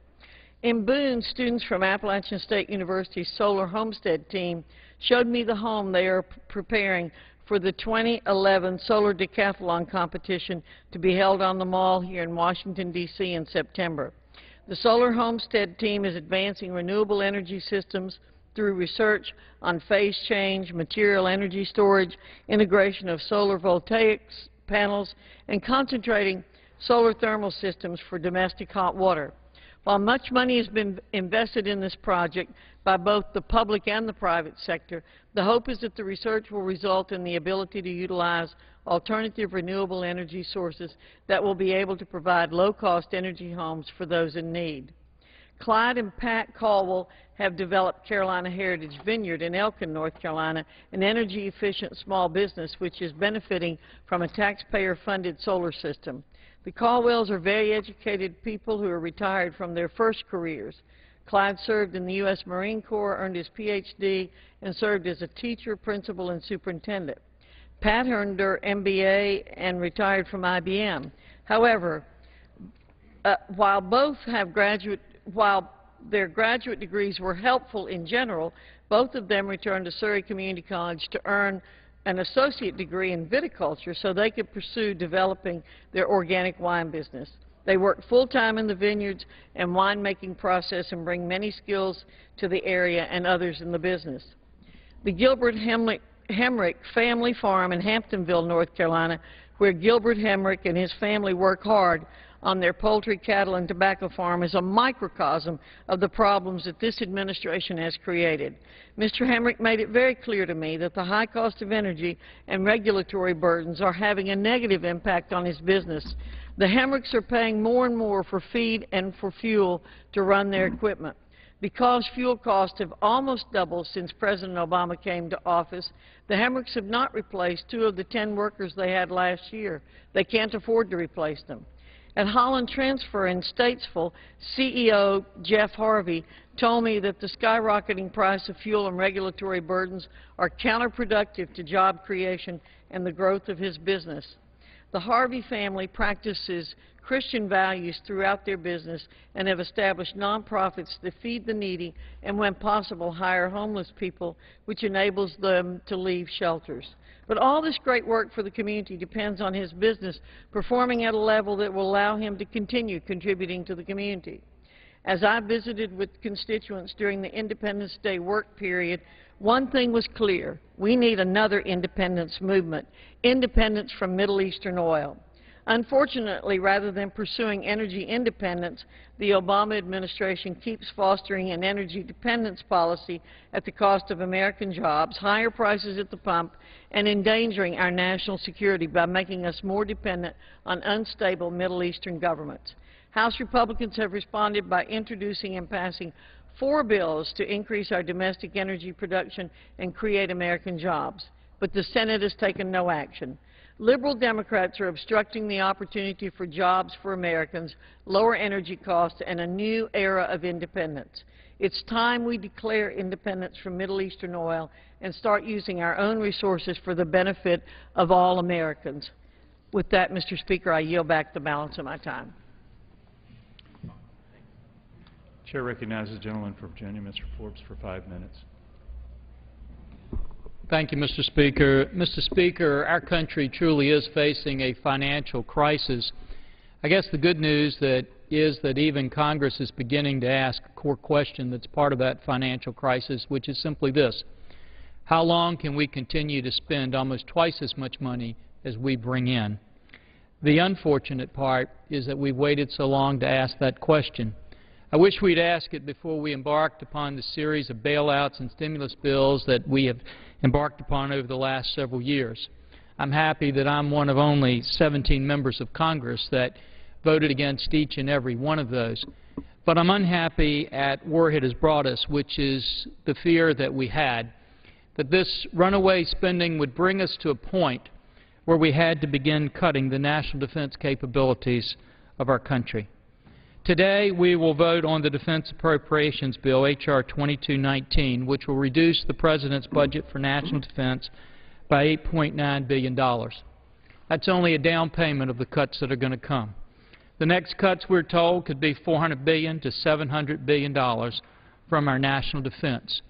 In Boone, students from Appalachian State University's Solar Homestead team showed me the home they are preparing for the 2011 Solar Decathlon competition to be held on the Mall here in Washington, D.C. in September. The Solar Homestead team is advancing renewable energy systems through research on phase change, material energy storage, integration of solar voltaics panels, and concentrating solar thermal systems for domestic hot water. While much money has been invested in this project by both the public and the private sector, the hope is that the research will result in the ability to utilize alternative renewable energy sources that will be able to provide low-cost energy homes for those in need. Clyde and Pat Caldwell have developed Carolina Heritage Vineyard in Elkin, North Carolina, an energy-efficient small business which is benefiting from a taxpayer-funded solar system. The Caldwells are very educated people who are retired from their first careers. Clyde served in the U.S. Marine Corps, earned his Ph.D., and served as a teacher, principal, and superintendent. Pat earned her MBA and retired from IBM. However, while their graduate degrees were helpful in general, both of them returned to Surrey Community College to earn an associate degree in viticulture so they could pursue developing their organic wine business. They work full-time in the vineyards and winemaking process and bring many skills to the area and others in the business. The Gilbert Hemrick family farm in Hamptonville, North Carolina, where Gilbert Hemrick and his family work hard on their poultry, cattle, and tobacco farm, is a microcosm of the problems that this administration has created. Mr. Hemrick made it very clear to me that the high cost of energy and regulatory burdens are having a negative impact on his business. The Hemricks are paying more and more for feed and for fuel to run their equipment. Because fuel costs have almost doubled since President Obama came to office, the Hemricks have not replaced 2 of the 10 workers they had last year. They can't afford to replace them. At Holland Transfer in Statesville, CEO Jeff Harvey told me that the skyrocketing price of fuel and regulatory burdens are counterproductive to job creation and the growth of his business. The Harvey family practices Christian values throughout their business and have established nonprofits that feed the needy and, when possible, hire homeless people, which enables them to leave shelters. But all this great work for the community depends on his business performing at a level that will allow him to continue contributing to the community. As I visited with constituents during the Independence Day work period, one thing was clear: we need another independence movement, independence from Middle Eastern oil. Unfortunately, rather than pursuing energy independence, the Obama administration keeps fostering an energy dependence policy at the cost of American jobs, higher prices at the pump, and endangering our national security by making us more dependent on unstable Middle Eastern governments. House Republicans have responded by introducing and passing 4 bills to increase our domestic energy production and create American jobs, but the Senate has taken no action. Liberal Democrats are obstructing the opportunity for jobs for Americans, lower energy costs, and a new era of independence. It's time we declare independence from Middle Eastern oil and start using our own resources for the benefit of all Americans. With that, Mr. Speaker, I yield back the balance of my time. Chair recognizes the gentleman from Virginia, Mr. Forbes, for 5 minutes. Thank you, Mr. Speaker. Mr. Speaker, our country truly is facing a financial crisis. I guess the good news is that even Congress is beginning to ask a core question that's part of that financial crisis, which is simply this: how long can we continue to spend almost twice as much money as we bring in? The unfortunate part is that we've waited so long to ask that question. I wish we'd asked it before we embarked upon the series of bailouts and stimulus bills that we have embarked upon over the last several years. I'm happy that I'm one of only 17 members of Congress that voted against each and every one of those. But I'm unhappy at where it has brought us, which is the fear that we had that this runaway spending would bring us to a point where we had to begin cutting the national defense capabilities of our country. Today, we will vote on the Defense Appropriations Bill, H.R. 2219, which will reduce the President's budget for national defense by $8.9 billion. That's only a down payment of the cuts that are going to come. The next cuts, we're told, could be $400 billion to $700 billion from our national defense.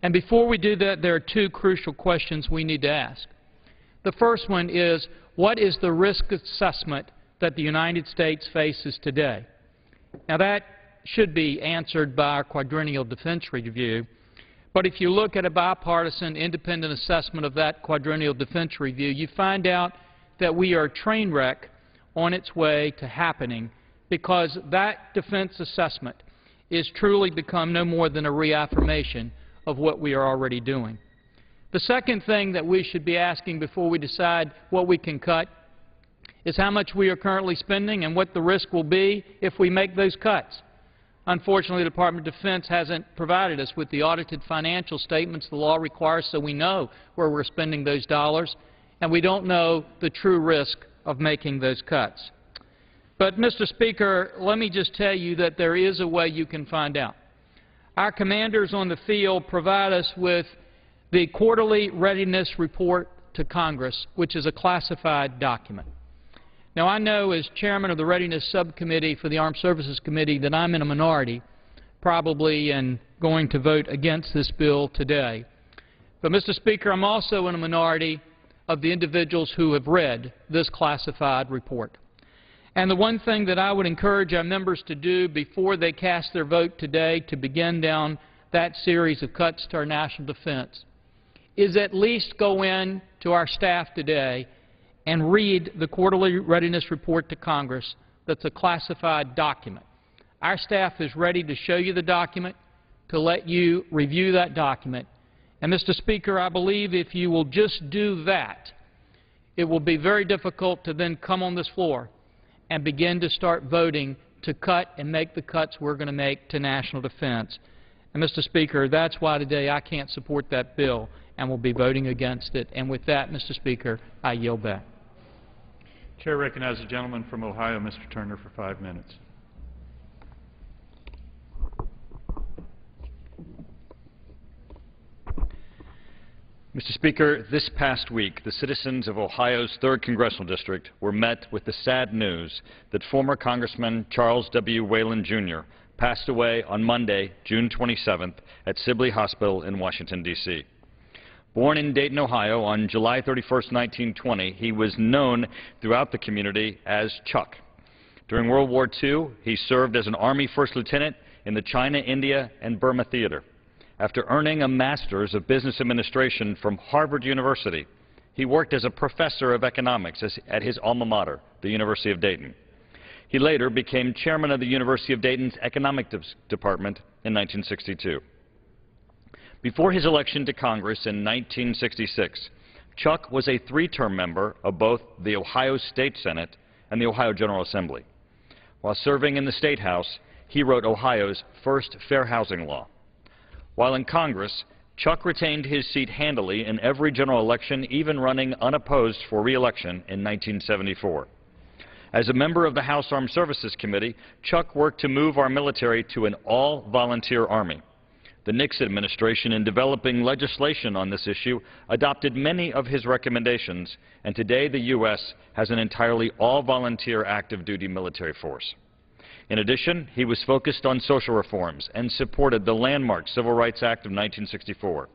And before we do that, there are 2 crucial questions we need to ask. The first one is, what is the risk assessment that the United States faces today? Now, that should be answered by our quadrennial defense review, but if you look at a bipartisan independent assessment of that quadrennial defense review, you find out that we are a train wreck on its way to happening, because that defense assessment is truly become no more than a reaffirmation of what we are already doing. The second thing that we should be asking before we decide what we can cut is how much we are currently spending and what the risk will be if we make those cuts. Unfortunately, the Department of Defense hasn't provided us with the audited financial statements the law requires, so we know where we're spending those dollars, and we don't know the true risk of making those cuts. But, Mr. Speaker, let me just tell you that there is a way you can find out. Our commanders on the field provide us with the quarterly readiness report to Congress, which is a classified document. Now, I know as chairman of the Readiness Subcommittee for the Armed Services Committee that I'm in a minority, probably, and going to vote against this bill today. But, Mr. Speaker, I'm also in a minority of the individuals who have read this classified report. And the one thing that I would encourage our members to do before they cast their vote today to begin down that series of cuts to our national defense is at least go in to our staff today and read the quarterly readiness report to Congress that's a classified document. Our staff is ready to show you the document, to let you review that document. And, Mr. Speaker, I believe if you will just do that, it will be very difficult to then come on this floor and begin to start voting to cut and make the cuts we're going to make to national defense. And, Mr. Speaker, that's why today I can't support that bill and will be voting against it. And with that, Mr. Speaker, I yield back. Chair recognizes the gentleman from Ohio, Mr. Turner, for 5 minutes. Mr. Speaker, this past week, the citizens of Ohio's 3rd Congressional District were met with the sad news that former Congressman Charles W. Whalen, Jr. passed away on Monday, June 27th, at Sibley Hospital in Washington, D.C. Born in Dayton, Ohio on July 31, 1920, he was known throughout the community as Chuck. During World War II, he served as an Army First Lieutenant in the China, India, and Burma Theater. After earning a Master's of Business Administration from Harvard University, he worked as a professor of economics at his alma mater, the University of Dayton. He later became chairman of the University of Dayton's Economic Department in 1962. Before his election to Congress in 1966, Chuck was a 3-term member of both the Ohio State Senate and the Ohio General Assembly. While serving in the State House, he wrote Ohio's first fair housing law. While in Congress, Chuck retained his seat handily in every general election, even running unopposed for re-election in 1974. As a member of the House Armed Services Committee, Chuck worked to move our military to an all-volunteer Army. The Nixon administration, in developing legislation on this issue, adopted many of his recommendations, and today the U.S. has an entirely all-volunteer active-duty military force. In addition, he was focused on social reforms and supported the landmark Civil Rights Act of 1964.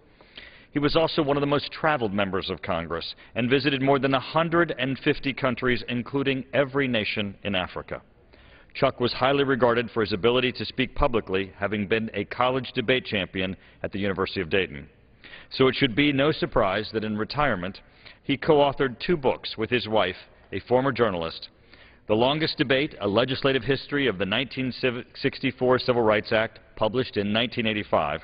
He was also one of the most traveled members of Congress and visited more than 150 countries, including every nation in Africa. Chuck was highly regarded for his ability to speak publicly, having been a college debate champion at the University of Dayton. So it should be no surprise that in retirement, he co-authored 2 books with his wife, a former journalist: The Longest Debate, A Legislative History of the 1964 Civil Rights Act, published in 1985,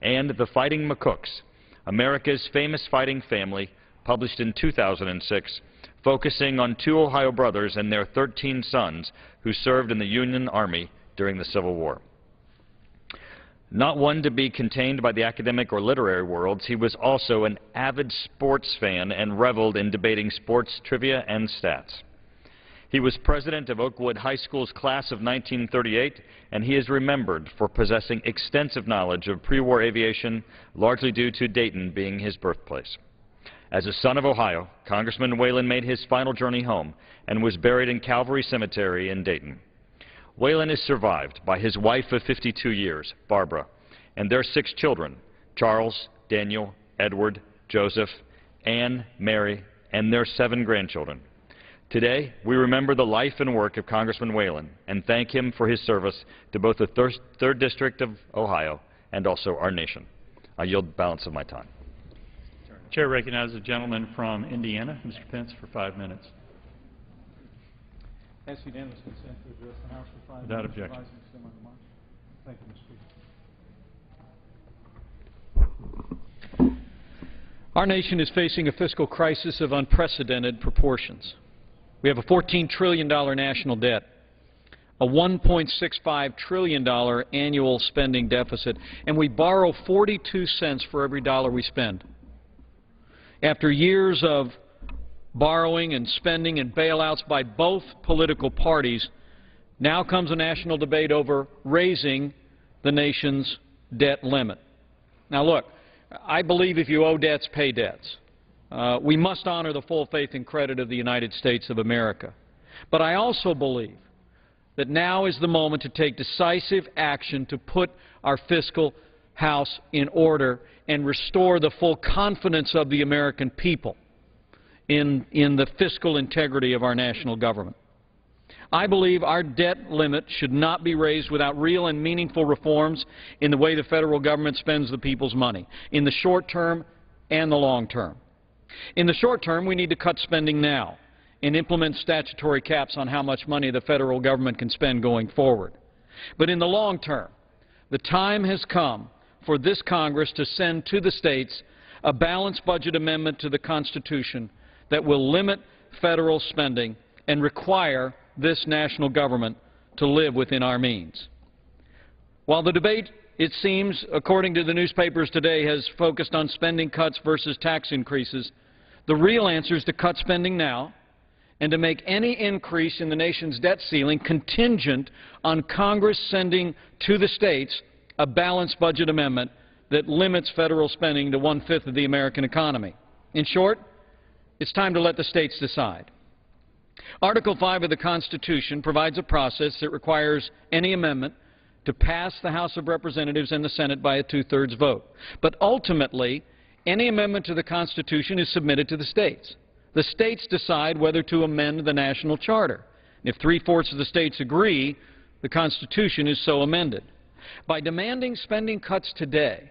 and The Fighting McCooks, America's Famous Fighting Family, published in 2006, focusing on 2 Ohio brothers and their 13 sons who served in the Union Army during the Civil War. Not one to be contained by the academic or literary worlds, he was also an avid sports fan and reveled in debating sports trivia and stats. He was president of Oakwood High School's class of 1938, and he is remembered for possessing extensive knowledge of pre-war aviation, largely due to Dayton being his birthplace. As a son of Ohio, Congressman Whalen made his final journey home and was buried in Calvary Cemetery in Dayton. Whalen is survived by his wife of 52 years, Barbara, and their 6 children, Charles, Daniel, Edward, Joseph, Anne, Mary, and their 7 grandchildren. Today, we remember the life and work of Congressman Whalen and thank him for his service to both the 3rd District of Ohio and also our nation. I yield the balance of my time. Chair recognizes the gentleman from Indiana, Mr. Pence, for 5 minutes. Ask unanimous consent to address the House for 5 Without minutes. objection. Thank you, Mr. Speaker. Our nation is facing a fiscal crisis of unprecedented proportions. We have a $14 trillion national debt, a $1.65 trillion annual spending deficit, and we borrow 42 cents for every dollar we spend. After years of borrowing and spending and bailouts by both political parties, now comes a national debate over raising the nation's debt limit. Now look, I believe if you owe debts, pay debts. we must honor the full faith and credit of the United States of America. But I also believe that now is the moment to take decisive action to put our fiscal house in order and restore the full confidence of the American people in the fiscal integrity of our national government. I believe our debt limit should not be raised without real and meaningful reforms in the way the federal government spends the people's money, in the short term and the long term. In the short term, we need to cut spending now and implement statutory caps on how much money the federal government can spend going forward. But in the long term, the time has come for this Congress to send to the states a balanced budget amendment to the Constitution that will limit federal spending and require this national government to live within our means. While the debate, it seems, according to the newspapers today, has focused on spending cuts versus tax increases, the real answer is to cut spending now and to make any increase in the nation's debt ceiling contingent on Congress sending to the states a balanced budget amendment that limits federal spending to 1/5 of the American economy. In short, it's time to let the states decide. Article 5 of the Constitution provides a process that requires any amendment to pass the House of Representatives and the Senate by a 2/3 vote. But ultimately, any amendment to the Constitution is submitted to the states. The states decide whether to amend the national charter. If 3/4 of the states agree, the Constitution is so amended. By demanding spending cuts today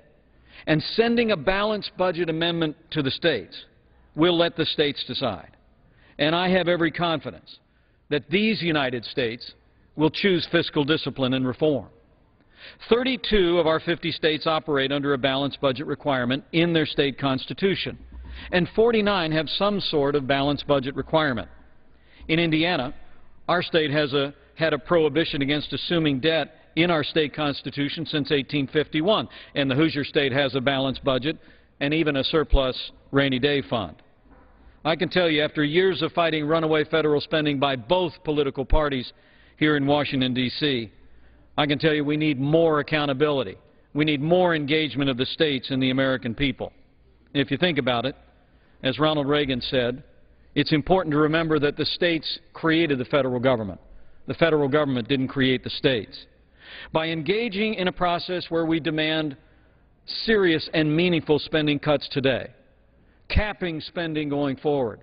and sending a balanced budget amendment to the states, we'll let the states decide. And I have every confidence that these United States will choose fiscal discipline and reform. 32 of our 50 states operate under a balanced budget requirement in their state constitution, and 49 have some sort of balanced budget requirement. In Indiana, our state has had a prohibition against assuming debt in our state constitution since 1851, and the Hoosier state has a balanced budget and even a surplus rainy day fund. I can tell you, after years of fighting runaway federal spending by both political parties here in Washington, D.C., I can tell you we need more accountability. We need more engagement of the states and the American people. If you think about it, as Ronald Reagan said, it's important to remember that the states created the federal government. The federal government didn't create the states. By engaging in a process where we demand serious and meaningful spending cuts today, capping spending going forward,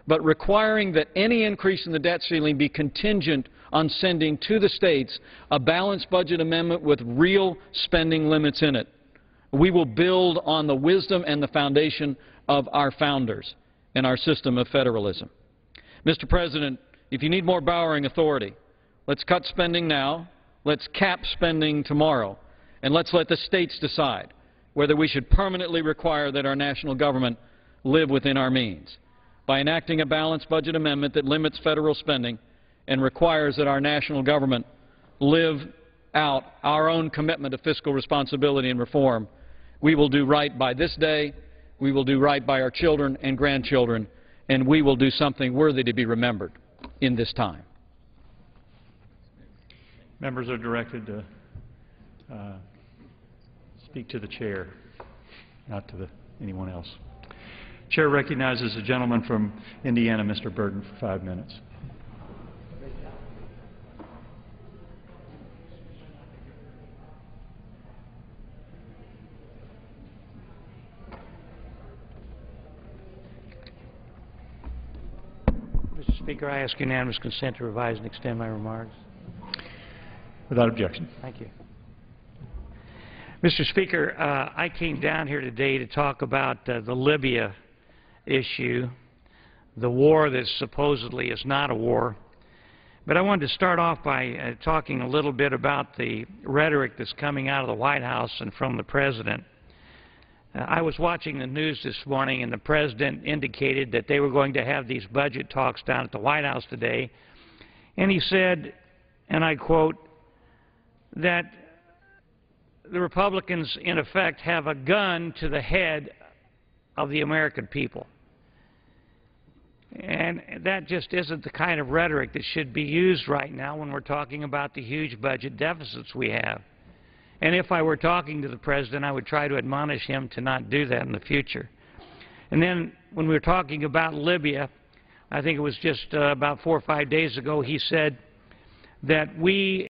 but requiring that any increase in the debt ceiling be contingent on sending to the states a balanced budget amendment with real spending limits in it, we will build on the wisdom and the foundation of our founders and our system of federalism. Mr. President, if you need more powering authority, let's cut spending now, let's cap spending tomorrow, and let's let the states decide whether we should permanently require that our national government live within our means. By enacting a balanced budget amendment that limits federal spending and requires that our national government live out our own commitment to fiscal responsibility and reform, we will do right by this day, we will do right by our children and grandchildren, and we will do something worthy to be remembered in this time. Members are directed to speak to the chair, not to anyone else. Chair recognizes the gentleman from Indiana, Mr. Burton, for 5 minutes. Mr. Speaker, I ask unanimous consent to revise and extend my remarks. Without objection. Thank you. Mr. Speaker, I came down here today to talk about the Libya issue, the war that supposedly is not a war. But I wanted to start off by talking a little bit about the rhetoric that's coming out of the White House and from the President. I was watching the news this morning, and the President indicated that they were going to have these budget talks down at the White House today. And he said, and I quote, that the Republicans, in effect, have a gun to the head of the American people. And that just isn't the kind of rhetoric that should be used right now when we're talking about the huge budget deficits we have. And if I were talking to the President, I would try to admonish him to not do that in the future. And then when we were talking about Libya, I think it was just about 4 or 5 days ago, he said that we